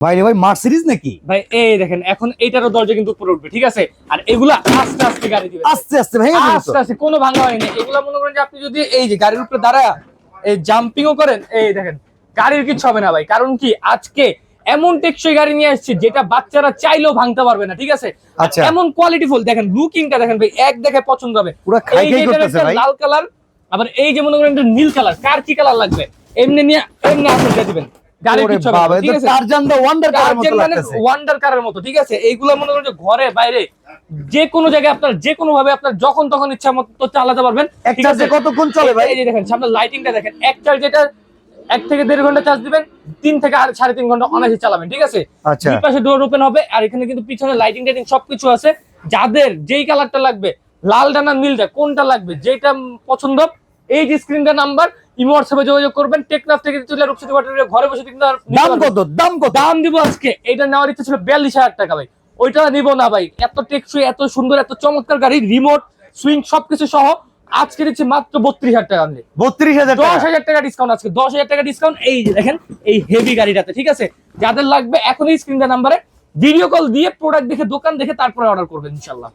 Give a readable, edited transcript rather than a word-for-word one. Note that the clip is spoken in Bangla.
ভাই রে ভাই মার্সিডিজ নাকি ভাই এই দেখেন এখন এইটারও দরজা কিন্তু উপরে উঠবে, ঠিক আছে? আর এগুলা আস্তে আস্তে গাড়ি দিবে, আস্তে আস্তে ভেঙে যাবে তো। আস্তে আস্তে, কোনো ভাঙা হয়নি। এগুলা মনে করেন যে আপনি যদি এই যে গাড়ির উপরে দাঁড়ায় এই জাম্পিংও করেন, এই দেখেন গাড়ির কিছু হবে না ভাই। কারণ কি আজকে এমন টেকসই গাড়ি নিয়ে আসছে যেটা বাচ্চারা চাইলেও ভাঙতে পারবে না, ঠিক আছে? আচ্ছা। এমন কোয়ালিটি ফুল দেখেন, লুকিংটা দেখেন ভাই, এক দেখে পছন্দ হবে। পুরো খাই এই খাই যে এটার করতেছে একটা ভাই। লাল কালার, আবার এই যে মনে করেন একটা নীল কালার, কার কি কালার লাগবে এমনি নিয়ে এমনি আসল দিয়ে দিবেন, গাড়ির ওরে কিছু হবে না, বাবা, ঠিক এটা আছে? টারজান দা ওয়ান্ডার কারের মতো টারজান মানে লাগতেছে। ওয়ান্ডার কারের মতো, ঠিক আছে? এইগুলো মনে করেন যে ঘরে বাইরে যে কোনো জায়গায় আপনার যে কোনো ভাবে আপনার যখন তখন ইচ্ছা মতো চালাতে পারবেন, এক ঠিক চার্জে আছে? কতক্ষণ চলে ভাই? এই যে দেখেন সামনে লাইটিংটা দেখেন, এক চার্জ এটা 1 থেকে 1.5 ঘন্টা চার্জ দিবেন, 3 থেকে 3.5 ঘন্টা অনায়াসে চালাবেন, ঠিক আছে? আচ্ছা। দুই পাশে ডোর ওপেন হবে, আর এখানে কিন্তু পিছনে লাইটিং টাইটিং সবকিছু আছে। যাদের যেই কালারটা লাগবে, লালটা না নীলটা, কোনটা লাগবে যেটা পছন্দ, এই যে স্ক্রিনটা নাম্বার, ইমো হোয়াটসঅ্যাপে যোগাযোগ করবেন। টেকনাফ থেকে চলে রূপসী বাজারে ঘরে বসে কিন্তু দাম কত? দাম কত? দাম দিব আজকে, এটা নেওয়ার ইচ্ছা ছিল 42,000 টাকা ভাই, ওইটা নিব না ভাই। এত টেকসই, এত সুন্দর, এত চমৎকার গাড়ি, রিমোট সুইং সবকিছু সহ আজকে দিচ্ছি মাত্র 32,000 টাকা দিয়ে। 32,000 টাকা। 10,000 টাকা ডিসকাউন্ট, আজকে 10,000 টাকা ডিসকাউন্ট। এই যে দেখেন এই হেভি গাড়িটাতে, ঠিক আছে? যাদের লাগবে এখনই স্ক্রিনটা নাম্বারে ভিডিও কল দিয়ে প্রোডাক্ট দেখে দোকান দেখে তারপরে অর্ডার করবেন ইনশাআল্লাহ।